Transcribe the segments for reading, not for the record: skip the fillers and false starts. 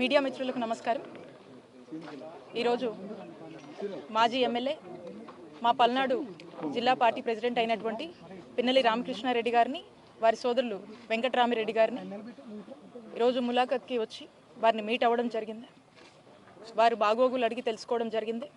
Media మిత్రులకు నమస్కారం. ఈరోజు మాజీ ఎమ్మెల్యే మా పల్నాడు జిల్లా పార్టీ ప్రెసిడెంట్ అయినటువంటి పిన్నెల్లి రామకృష్ణారెడ్డి గారిని, వారి సోదరులు వెంకటరామిరెడ్డి గారిని ఈరోజు ములాఖత్కి వచ్చి వారిని మీట్ అవ్వడం జరిగింది. వారు బాగోగులు అడిగి తెలుసుకోవడం జరిగింది.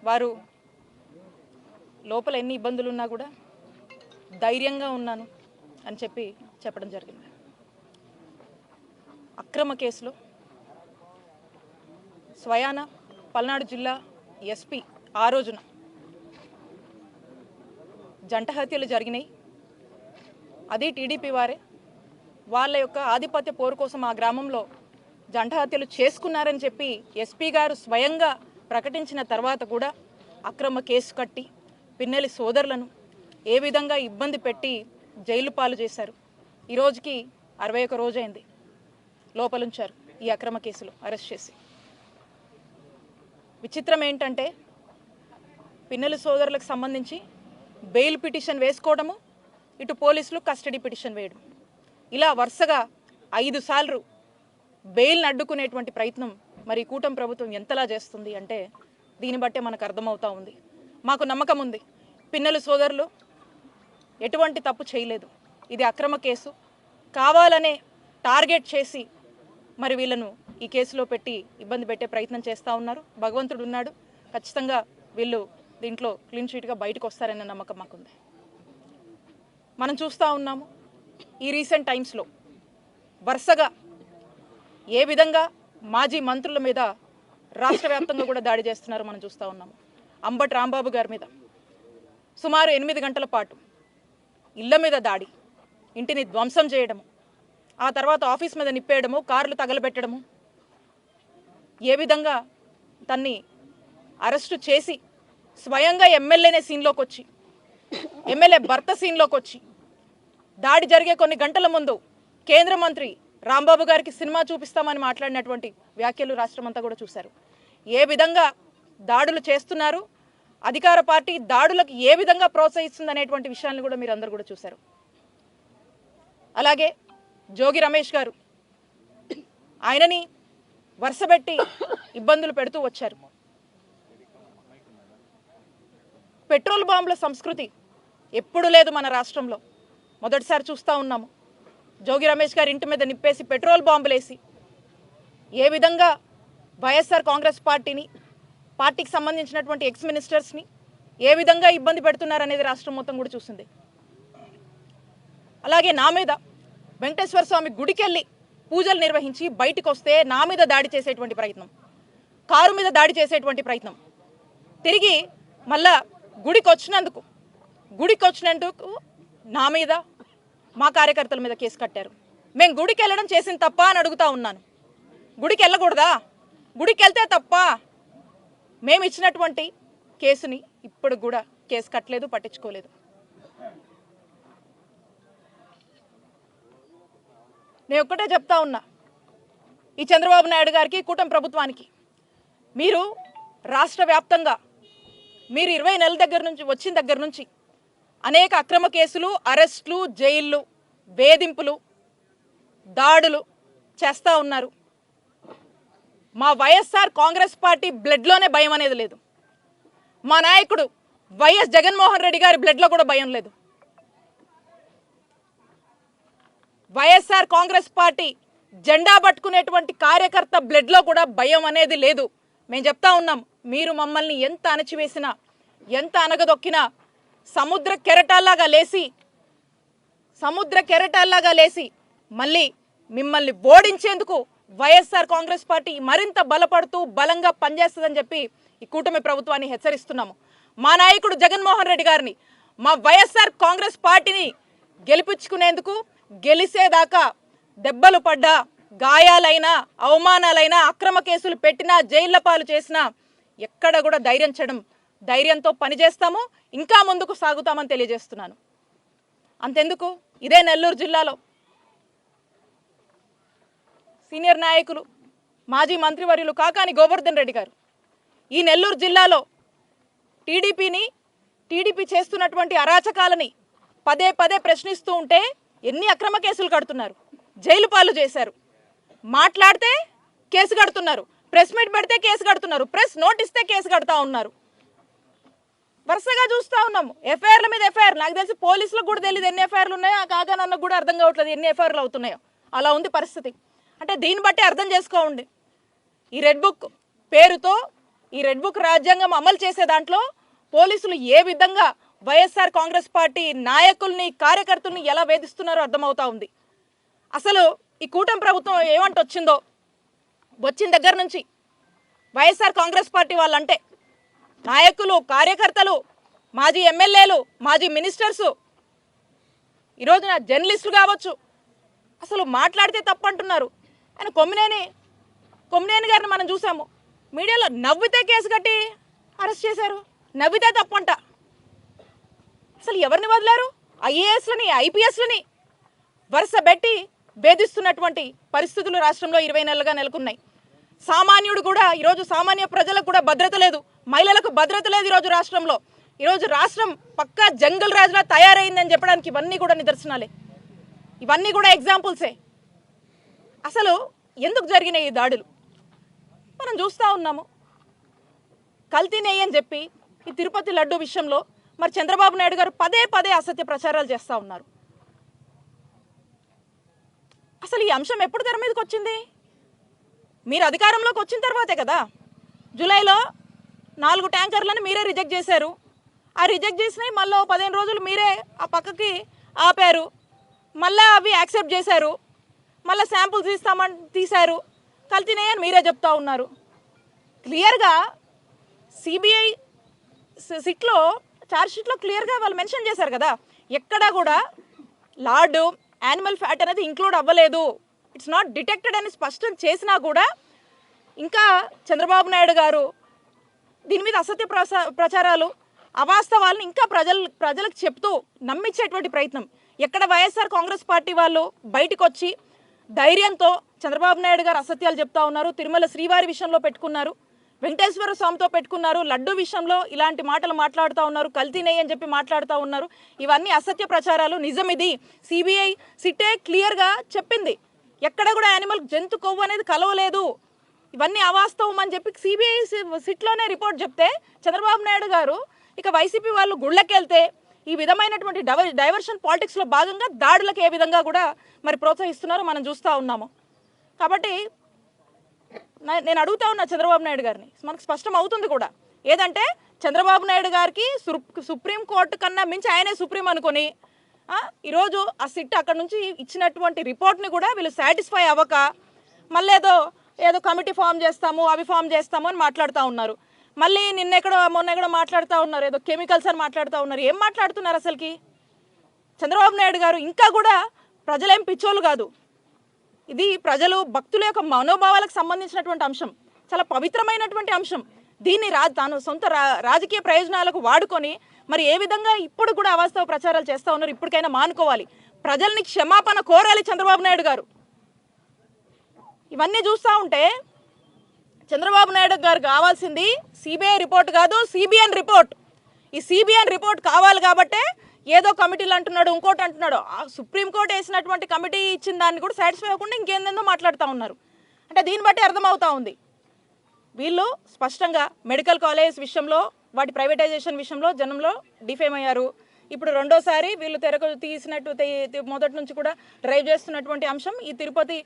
వారు లోపల ఎన్ని ఇబ్బందులు ఉన్నా కూడా ధైర్యంగా ఉన్నాను అని చెప్పడం జరిగింది. అక్రమ కేసులో స్వయాన పల్నాడు జిల్లా ఎస్పీ ఆ రోజున జంట హత్యలు జరిగినాయి. అది టీడీపీ వారే వాళ్ళ యొక్క ఆధిపత్య పోరు కోసం ఆ గ్రామంలో జంట హత్యలు చేసుకున్నారని చెప్పి ఎస్పీ గారు స్వయంగా ప్రకటించిన తర్వాత కూడా అక్రమ కేసు కట్టి పిన్నెల్లి సోదరులను ఏ విధంగా ఇబ్బంది పెట్టి జైలు పాలు చేశారు. ఈరోజుకి 61 రోజైంది. లోపలుంచారు ఈ అక్రమ కేసులో అరెస్ట్ చేసి. విచిత్రం ఏంటంటే పిన్నెల్లి సోదరులకు సంబంధించి బెయిల్ పిటిషన్ వేసుకోవడము, ఇటు పోలీసులు కస్టడీ పిటిషన్ వేయడం, ఇలా వరుసగా 5 సార్లు బెయిల్ని అడ్డుకునేటువంటి ప్రయత్నం మరి కూటమి ప్రభుత్వం ఎంతలా చేస్తుంది అంటే దీన్ని బట్టే మనకు అర్థమవుతా ఉంది. మాకు నమ్మకం ఉంది, పిన్నెల్లి సోదరులు ఎటువంటి తప్పు చేయలేదు. ఇది అక్రమ కేసు, కావాలనే టార్గెట్ చేసి మరి వీళ్ళను ఈ కేసులో పెట్టి ఇబ్బంది పెట్టే ప్రయత్నం చేస్తూ ఉన్నారు. భగవంతుడు ఉన్నాడు, ఖచ్చితంగా వీళ్ళు దీంట్లో క్లీన్ చీట్గా బయటకు వస్తారనే నమ్మకం మాకుంది. మనం చూస్తూ ఉన్నాము ఈ రీసెంట్ టైమ్స్లో వరుసగా ఏ విధంగా మాజీ మంత్రుల మీద రాష్ట్ర వ్యాప్తంగా కూడా దాడి చేస్తున్నారో మనం చూస్తూ ఉన్నాము. అంబటి రాంబాబు గారి మీద సుమారు 8 గంటల పాటు ఇళ్ల మీద దాడి, ఇంటిని ధ్వంసం చేయడము, ఆ తర్వాత ఆఫీస్ మీద నిప్పేయడము, కార్లు తగలబెట్టడము, ఏ విధంగా తన్ని అరెస్టు చేసి స్వయంగా ఎమ్మెల్యేనే సీన్లోకి వచ్చి, ఎమ్మెల్యే భర్త సీన్లోకి వచ్చి దాడి జరిగే కొన్ని గంటల ముందు కేంద్ర మంత్రి రాంబాబు గారికి సినిమా చూపిస్తామని మాట్లాడినటువంటి వ్యాఖ్యలు రాష్ట్రమంతా కూడా చూశారు. ఏ విధంగా దాడులు చేస్తున్నారు, అధికార పార్టీ దాడులకు ఏ విధంగా ప్రోత్సహిస్తుంది అనేటువంటి విషయాన్ని కూడా మీరు అందరూ కూడా చూశారు. అలాగే జోగి రమేష్ గారు ఆయనని వరుసబెట్టి ఇబ్బందులు పెడుతూ వచ్చారు. పెట్రోల్ బాంబుల సంస్కృతి ఎప్పుడు లేదు మన రాష్ట్రంలో, మొదటిసారి చూస్తూ ఉన్నాము. జోగి రమేష్ గారి ఇంటి మీద నిప్పేసి పెట్రోల్ బాంబులేసి ఏ విధంగా వైఎస్ఆర్ కాంగ్రెస్ పార్టీకి సంబంధించినటువంటి ఎక్స్ మినిస్టర్స్ని ఏ విధంగా ఇబ్బంది పెడుతున్నారనేది రాష్ట్రం మొత్తం కూడా చూసింది. అలాగే నా మీద వెంకటేశ్వర స్వామి గుడికి వెళ్ళి పూజలు నిర్వహించి బయటకు వస్తే నా మీద దాడి చేసేటువంటి ప్రయత్నం, కారు మీద దాడి చేసేటువంటి ప్రయత్నం, తిరిగి మళ్ళా గుడికి వచ్చినందుకు నా మీద మా కార్యకర్తల మీద కేసు కట్టారు. మేము గుడికి వెళ్ళడం చేసిన తప్ప అని అడుగుతా ఉన్నాను. గుడికి వెళ్ళకూడదా? గుడికి వెళ్తే తప్ప? మేము ఇచ్చినటువంటి కేసుని ఇప్పుడు కూడా కేసు కట్టలేదు, పట్టించుకోలేదు. నేను ఒక్కటే చెప్తా ఉన్నా, ఈ చంద్రబాబు నాయుడు గారికి, కూటమి ప్రభుత్వానికి, మీరు రాష్ట్ర వ్యాప్తంగా మీరు 20 నెలల వచ్చిన దగ్గర నుంచి అనేక అక్రమ కేసులు, అరెస్టులు, జైళ్ళు, వేధింపులు, దాడులు చేస్తూ ఉన్నారు. మా వైఎస్ఆర్ కాంగ్రెస్ పార్టీ బ్లడ్లోనే భయం అనేది లేదు. మా నాయకుడు వైఎస్ జగన్మోహన్ రెడ్డి గారి బ్లడ్లో కూడా భయం లేదు. వైఎస్ఆర్ కాంగ్రెస్ పార్టీ జెండా పట్టుకునేటువంటి కార్యకర్త బ్లడ్లో కూడా భయం అనేది లేదు. మేము చెప్తా ఉన్నాం, మీరు మమ్మల్ని ఎంత అణచివేసినా, ఎంత అనగదొక్కినా, సముద్ర కెరటాల్లాగా లేసి మళ్ళీ మిమ్మల్ని ఓడించేందుకు వైఎస్ఆర్ కాంగ్రెస్ పార్టీ మరింత బలపడుతూ బలంగా పనిచేస్తుందని చెప్పి ఈ కూటమి ప్రభుత్వాన్ని హెచ్చరిస్తున్నాము. మా నాయకుడు జగన్మోహన్ రెడ్డి గారిని, మా వైఎస్ఆర్ కాంగ్రెస్ పార్టీని గెలిపించుకునేందుకు, గెలిసేదాకా దెబ్బలు పడ్డా, గాయాలైనా, అవమానాలైనా, అక్రమ కేసులు పెట్టినా, జైళ్ల పాలు చేసినా ఎక్కడ కూడా ధైర్యంతో పనిచేస్తాము, ఇంకా ముందుకు సాగుతామని తెలియజేస్తున్నాను. అంతెందుకు, ఇదే నెల్లూరు జిల్లాలో సీనియర్ నాయకులు మాజీ మంత్రివర్యులు కాకాని గోవర్ధన్ రెడ్డి గారు ఈ నెల్లూరు జిల్లాలో టీడీపీ చేస్తున్నటువంటి అరాచకాలని పదే పదే ప్రశ్నిస్తూ ఉంటే ఎన్ని అక్రమ కేసులు కడుతున్నారు, జైలు పాలు చేశారు. మాట్లాడితే కేసు కడుతున్నారు, ప్రెస్ మీట్ పెడితే కేసు కడుతున్నారు, ప్రెస్ నోట్ ఇస్తే కేసు కడతా ఉన్నారు. వరుసగా చూస్తూ ఉన్నాము ఎఫ్ఐఆర్ల మీద ఎఫ్ఐఆర్. నాకు తెలిసి పోలీసులకు కూడా తెలియదు ఎన్ని ఎఫ్ఐఆర్లు ఉన్నాయో, ఆ కాగా నన్నకు కూడా అర్థం కావట్లేదు ఎన్ని ఎఫ్ఐఆర్లు అవుతున్నాయో. అలా ఉంది పరిస్థితి. అంటే దీన్ని బట్టి అర్థం చేసుకోండి, ఈ రెడ్ బుక్ పేరుతో ఈ రెడ్ బుక్ రాజ్యాంగం అమలు చేసే దాంట్లో పోలీసులు ఏ విధంగా వైఎస్ఆర్ కాంగ్రెస్ పార్టీ నాయకుల్ని కార్యకర్తల్ని ఎలా వేధిస్తున్నారో అర్థమవుతా ఉంది. అసలు ఈ కూటమి ప్రభుత్వం ఏమంట వచ్చిందో, వచ్చిన దగ్గర నుంచి వైఎస్ఆర్ కాంగ్రెస్ పార్టీ వాళ్ళంటే నాయకులు, కార్యకర్తలు, మాజీ ఎమ్మెల్యేలు, మాజీ మినిస్టర్సు, ఈరోజున జర్నలిస్టులు కావచ్చు, అసలు మాట్లాడితే తప్పు అంటున్నారు. ఆయన కొమ్మినేని గారిని మనం చూసాము, మీడియాలో నవ్వితే కేసు కట్టి అరెస్ట్ చేశారు, నవ్వితే తప్పంట. అసలు ఎవరిని వదిలారు? ఐఏఎస్లని, ఐపీఎస్లని వరుస పెట్టి భేదిస్తున్నటువంటి పరిస్థితులు రాష్ట్రంలో 20 నెలలుగా నెలకొన్నాయి. సామాన్యుడు కూడా ఈరోజు, సామాన్య ప్రజలకు కూడా భద్రత లేదు, మహిళలకు భద్రత లేదు ఈరోజు రాష్ట్రంలో. ఈరోజు రాష్ట్రం పక్కా జంగల్ రాజులా తయారైందని చెప్పడానికి ఇవన్నీ కూడా నిదర్శనాలే, ఇవన్నీ కూడా ఎగ్జాంపుల్సే. అసలు ఎందుకు జరిగినాయి ఈ దాడులు మనం చూస్తూ ఉన్నాము. కల్తీ నెయ్యి అని చెప్పి ఈ తిరుపతి లడ్డు విషయంలో మరి చంద్రబాబు నాయుడు గారు పదే అసత్య ప్రచారాలు చేస్తూ ఉన్నారు. అసలు ఈ అంశం ఎప్పుడు తెర మీదకి వచ్చింది? మీరు అధికారంలోకి వచ్చిన తర్వాతే కదా. జూలైలో 4 ట్యాంకర్లను మీరే రిజెక్ట్ చేశారు. ఆ రిజెక్ట్ చేసినవి మళ్ళీ 15 రోజులు మీరే ఆ పక్కకి ఆపారు, మళ్ళీ అవి యాక్సెప్ట్ చేశారు, మళ్ళీ శాంపుల్స్ తీశారు, కల్తీనే అని మీరే చెప్తా ఉన్నారు. క్లియర్గా సిబిఐ సిట్లో ఛార్జ్షీట్లో క్లియర్గా వాళ్ళు మెన్షన్ చేశారు కదా, ఎక్కడా కూడా లార్డు, యానిమల్ ఫ్యాట్ అనేది ఇంక్లూడ్ అవ్వలేదు, ఇట్స్ నాట్ డిటెక్టెడ్ అని స్పష్టం చేసినా కూడా ఇంకా చంద్రబాబు నాయుడు గారు దీని మీద అసత్య ప్రచారాలు, అవాస్తవాలను ఇంకా ప్రజలకు చెప్తూ నమ్మించేటువంటి ప్రయత్నం. ఎక్కడ వైఎస్ఆర్ కాంగ్రెస్ పార్టీ వాళ్ళు బయటకు వచ్చి ధైర్యంతో చంద్రబాబు నాయుడు గారు అసత్యాలు చెప్తా ఉన్నారు. తిరుమల శ్రీవారి విషయంలో పెట్టుకున్నారు, వెంకటేశ్వర స్వామితో పెట్టుకున్నారు, లడ్డు విషయంలో ఇలాంటి మాటలు మాట్లాడుతూ ఉన్నారు, కల్తీ నెయ్యి అని చెప్పి మాట్లాడుతూ ఉన్నారు. ఇవన్నీ అసత్య ప్రచారాలు. నిజం ఇది. సిబిఐ సిట్టే క్లియర్గా చెప్పింది, ఎక్కడ కూడా యానిమల్ జంతు కొవ్వు అనేది కలవలేదు, ఇవన్నీ అవాస్తవం అని చెప్పి సిబిఐ సిట్లోనే రిపోర్ట్ చెప్తే చంద్రబాబు నాయుడు గారు ఇక వైసీపీ వాళ్ళు గుళ్ళకెళ్తే ఈ విధమైనటువంటి డైవర్షన్ పాలిటిక్స్లో భాగంగా దాడులకు ఏ విధంగా కూడా మరి ప్రోత్సహిస్తున్నారో మనం చూస్తూ ఉన్నాము. కాబట్టి నేను అడుగుతా ఉన్నా చంద్రబాబు నాయుడు గారిని, మనకు స్పష్టం అవుతుంది కూడా ఏదంటే చంద్రబాబు నాయుడు గారికి సుప్రీంకోర్టు కన్నా మించి ఆయనే సుప్రీం అనుకొని ఈరోజు ఆ సిట్ అక్కడ నుంచి ఇచ్చినటువంటి రిపోర్ట్ని కూడా వీళ్ళు సాటిస్ఫై అవ్వక మళ్ళీ ఏదో కమిటీ ఫామ్ చేస్తాము, అవి ఫామ్ చేస్తాము అని మాట్లాడుతూ ఉన్నారు. మళ్ళీ మొన్నెక్కడో మాట్లాడుతూ ఉన్నారు, ఏదో కెమికల్స్ అని మాట్లాడుతూ ఉన్నారు. ఏం మాట్లాడుతున్నారు అసలుకి? చంద్రబాబు నాయుడు గారు ఇంకా కూడా ప్రజలేం పిచ్చోళ్ళు కాదు, ఇది ప్రజలు భక్తుల యొక్క మనోభావాలకు సంబంధించినటువంటి అంశం, చాలా పవిత్రమైనటువంటి అంశం. దీన్ని తాను సొంత రాజకీయ ప్రయోజనాలకు వాడుకొని మరి ఏ విధంగా ఇప్పుడు కూడా అవాస్తవ ప్రచారాలు చేస్తూ ఉన్నారు. ఇప్పటికైనా మానుకోవాలి, ప్రజల్ని క్షమాపణ కోరాలి చంద్రబాబు నాయుడు గారు. ఇవన్నీ చూస్తూ ఉంటే చంద్రబాబు నాయుడు గారు కావాల్సింది సిబిఐ రిపోర్ట్ కాదు, సిబిఎన్ రిపోర్ట్. ఈ సిబిఎన్ రిపోర్ట్ కావాలి కాబట్టే ఏదో కమిటీలు అంటున్నాడు, ఇంకోటి అంటున్నాడు. సుప్రీంకోర్టు వేసినటువంటి కమిటీ ఇచ్చిన దాన్ని కూడా సాటిస్ఫై అవ్వకుండా ఇంకేందేందో మాట్లాడుతూ ఉన్నారు. అంటే దీన్ని బట్టి అర్థమవుతా ఉంది వీళ్ళు స్పష్టంగా మెడికల్ కాలేజ్ విషయంలో, వాటి ప్రైవేటైజేషన్ విషయంలో జనంలో డిఫేమ్ అయ్యారు. ఇప్పుడు రెండోసారి వీళ్ళు తెరకు తీసినట్టు మొదటి నుంచి కూడా డ్రైవ్ చేస్తున్నటువంటి అంశం ఈ తిరుపతి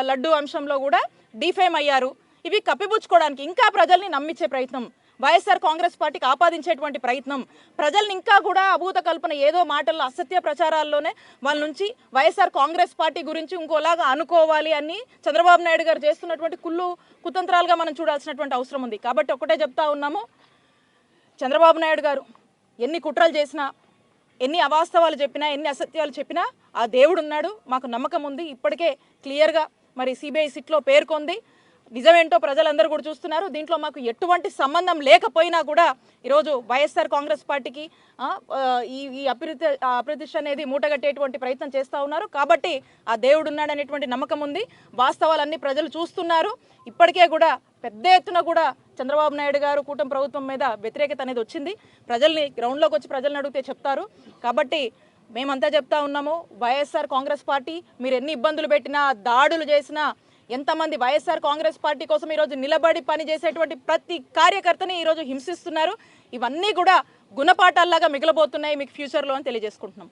లడ్డు అంశంలో కూడా డిఫేమ్ అయ్యారు. ఇవి కప్పిపుచ్చుకోవడానికి ఇంకా ప్రజల్ని నమ్మించే ప్రయత్నం, వైఎస్ఆర్ కాంగ్రెస్ పార్టీకి ఆపాదించేటువంటి ప్రయత్నం, ప్రజల్ని ఇంకా కూడా అభూత కల్పన ఏదో మాటల్లో అసత్య ప్రచారాల్లోనే వాళ్ళ నుంచి వైఎస్ఆర్ కాంగ్రెస్ పార్టీ గురించి ఇంకోలాగా అనుకోవాలి అని చంద్రబాబు నాయుడు గారు చేస్తున్నటువంటి కుతంత్రాలుగా మనం చూడాల్సినటువంటి అవసరం ఉంది. కాబట్టి ఒకటే చెప్తా ఉన్నాము, చంద్రబాబు నాయుడు గారు ఎన్ని కుట్రలు చేసినా, ఎన్ని అవాస్తవాలు చెప్పినా, ఎన్ని అసత్యాలు చెప్పినా ఆ దేవుడు ఉన్నాడు, మాకు నమ్మకం ఉంది. ఇప్పటికే క్లియర్గా మరి సిబిఐ సిట్లో పేర్కొంది, నిజమేంటో ప్రజలందరూ కూడా చూస్తున్నారు. దీంట్లో మాకు ఎటువంటి సంబంధం లేకపోయినా కూడా ఈరోజు వైఎస్ఆర్ కాంగ్రెస్ పార్టీకి ఈ అప్రతిష్ట అనేది మూటగట్టేటువంటి ప్రయత్నం చేస్తూ ఉన్నారు. కాబట్టి ఆ దేవుడు ఉన్నాడనేటువంటి నమ్మకం ఉంది. వాస్తవాలన్నీ ప్రజలు చూస్తున్నారు. ఇప్పటికే కూడా పెద్ద ఎత్తున కూడా చంద్రబాబు నాయుడు గారు కూటమి ప్రభుత్వం మీద వ్యతిరేకత అనేది వచ్చింది. ప్రజల్ని గ్రౌండ్లోకి వచ్చి ప్రజల్ని అడిగితే చెప్తారు. కాబట్టి మేమంతా చెప్తా ఉన్నాము, వైఎస్ఆర్ కాంగ్రెస్ పార్టీ మీరు ఎన్ని ఇబ్బందులు పెట్టినా, దాడులు చేసినా, ఎంతమంది వైఎస్ఆర్ కాంగ్రెస్ పార్టీ కోసం ఈరోజు నిలబడి పనిచేసేటువంటి ప్రతి కార్యకర్తని ఈరోజు హింసిస్తున్నారు. ఇవన్నీ కూడా గుణపాఠాల్లాగా మిగలబోతున్నాయి మీకు ఫ్యూచర్లో అని తెలియజేసుకుంటున్నాం.